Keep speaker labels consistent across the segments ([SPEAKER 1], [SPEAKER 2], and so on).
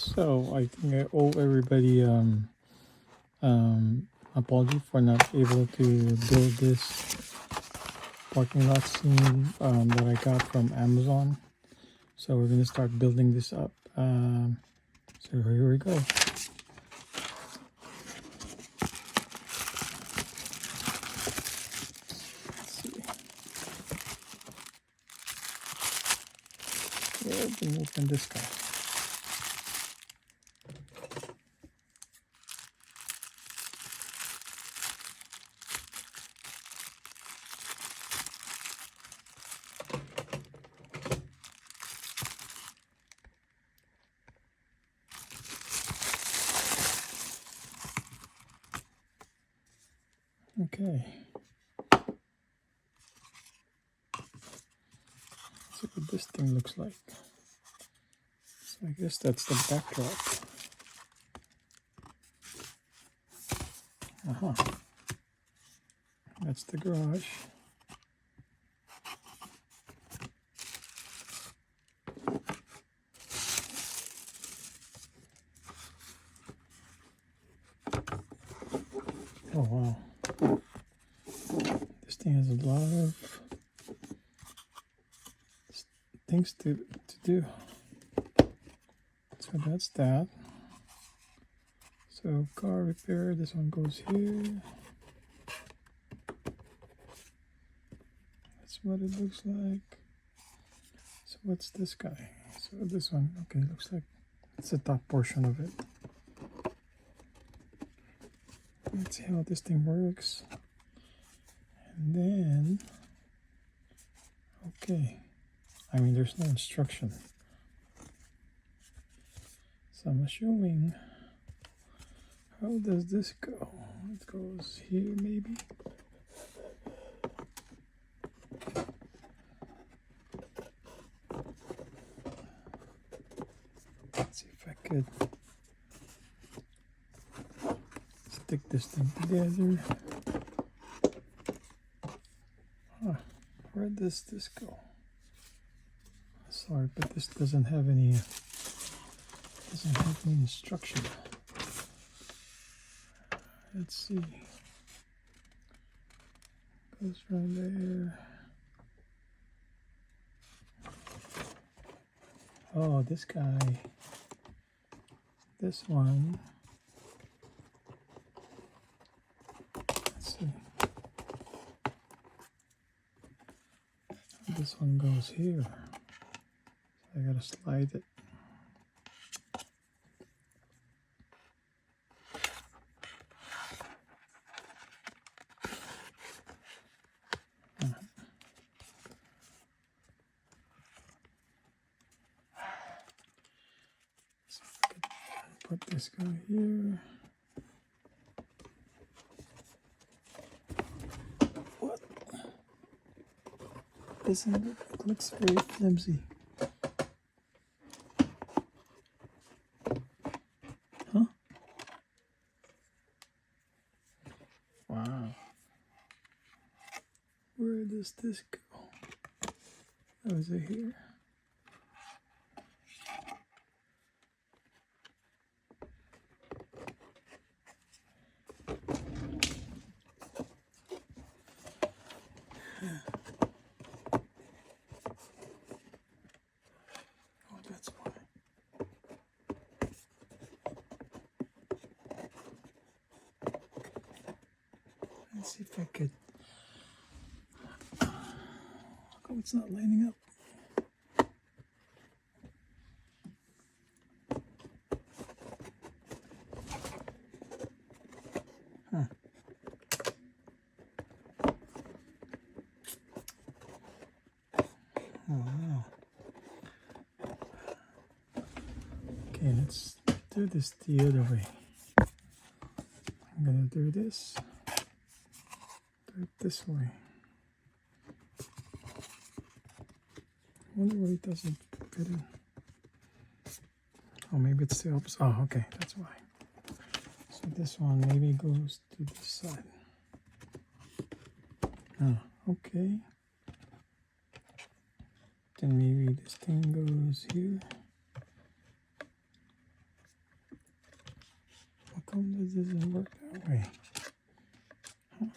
[SPEAKER 1] So I think I owe everybody apology for not able to build this parking lot scene that I got from Amazon. So we're gonna start building this up. So here we go. Let's see. Yeah, we can open this guy. Okay. Let's see what this thing looks like. So I guess that's the backdrop. That's the garage. Oh wow. This thing has a lot of things to do. So that's that. So car repair, this one goes here. That's what it looks like. So what's this guy? So this one, okay, looks like it's the top portion of it. Let's see how this thing works. And then, okay. I mean, there's no instruction. So I'm assuming, how does this go? It goes here maybe. Let's see if I could stick this thing together. Where does this go? Sorry, but this doesn't have any instruction. Let's see. Goes right there. Oh, this guy. This one. Let's see. This one goes here. So I gotta slide it. So I could put this guy here. What? It looks very flimsy. Huh? Wow. Where does this go? Oh, is it here? Oh, that's why. Let's see if I could. How come it's not lining up? Huh. Oh, wow. Okay, let's do this the other way. I'm gonna do this. Do it this way. I wonder why it doesn't fit in. Oh, maybe it's the opposite. Oh, okay, that's why. So this one maybe goes to this side. Oh, okay. Then maybe this thing goes here. come this doesn't work that way? Huh?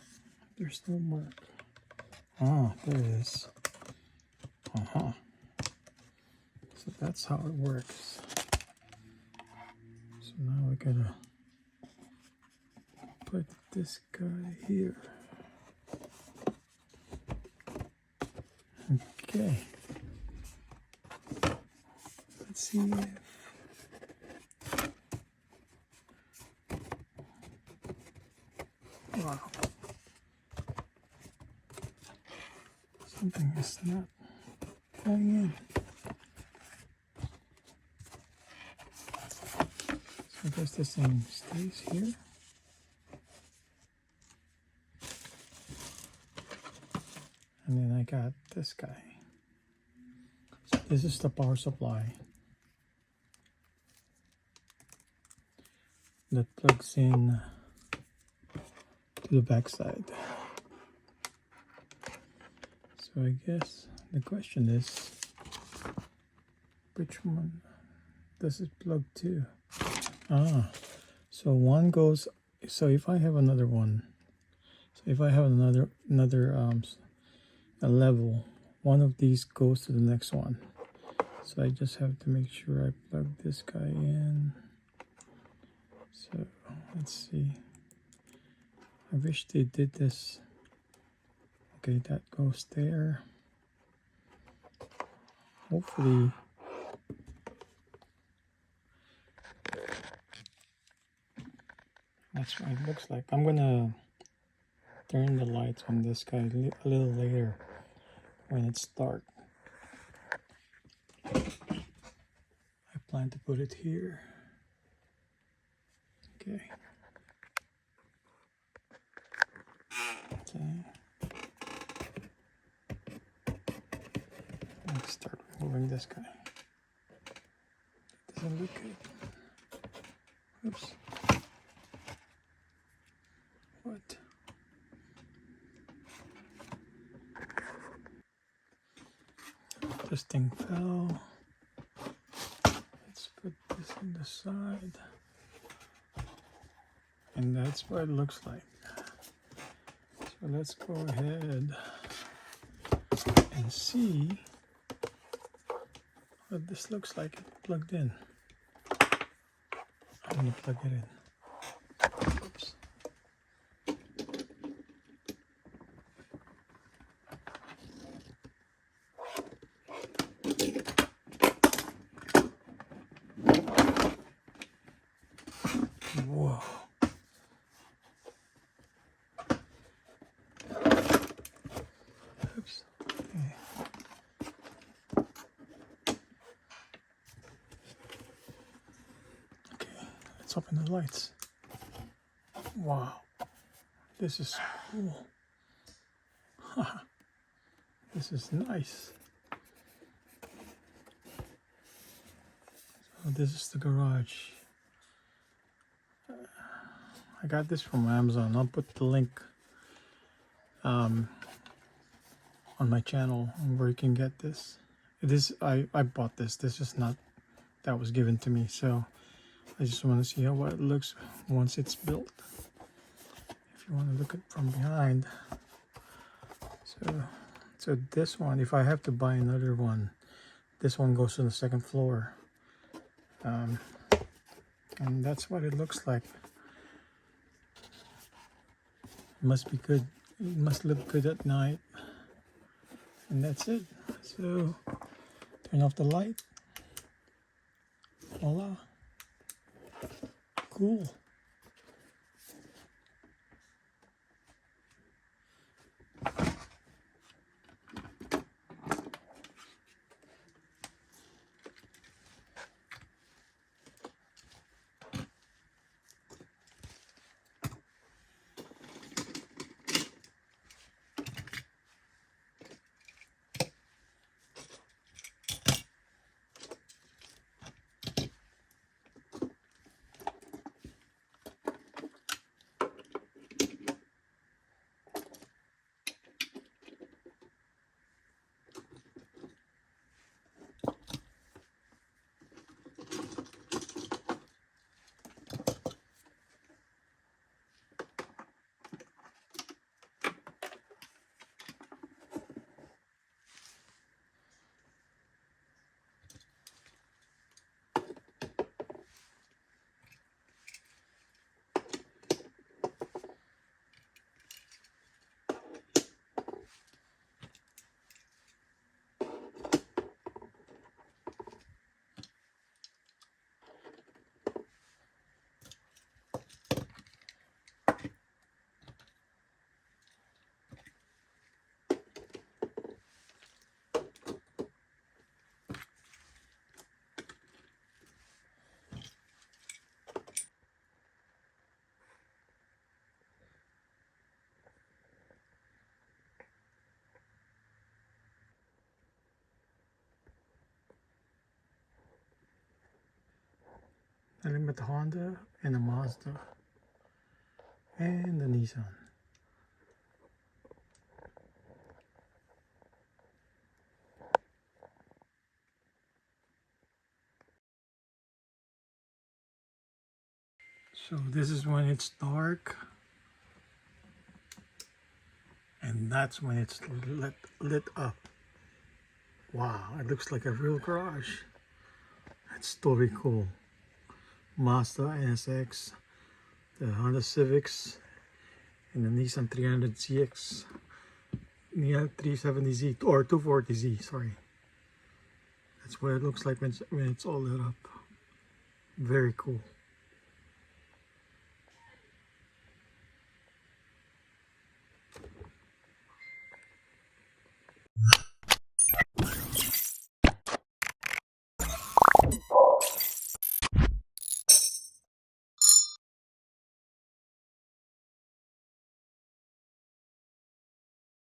[SPEAKER 1] There's no mark. Ah, there it is. Uh-huh. So that's how it works. So now we gotta put this guy here. Okay. Let's see if wow. Something is not going in. So I guess this thing stays here. And then I got this guy. So this is the power supply that plugs in to the back side. So I guess the question is, which one does it plug to? Ah, so one goes, so if I have another one, so if I have another a level, one of these goes to the next one. So I just have to make sure I plug this guy in. So let's see. I wish they did this. Okay, that goes there. Hopefully that's what it looks like. I'm gonna turn the lights on this guy a little later when it's dark. I plan to put it here. Okay. Let's start removing this guy. Doesn't look good. Oops. What? This thing fell. Let's put this on the side. And that's what it looks like. So let's go ahead and see what this looks like plugged in. I'm gonna plug it in. Oops. Whoa. Oops. Okay. Okay, let's open the lights. Wow. This is cool. This is nice. So this is the garage. I got this from Amazon. I'll put the link on my channel where you can get this. It is I bought this. This is not that was given to me. So I just want to see how it looks once it's built. If you want to look at from behind. So this one, if I have to buy another one, this one goes to the second floor. And that's what it looks like. It must be good. It must look good at night. And that's it. So turn off the light. Voila. Cool. And then with the Honda and the Mazda and the Nissan. So this is when it's dark, and that's when it's lit up. Wow, it looks like a real garage. That's totally cool. Mazda NSX, the Honda Civics, and the Nissan 300ZX, Nissan 370Z or 240Z. Sorry. That's what it looks like when it's all lit up. Very cool.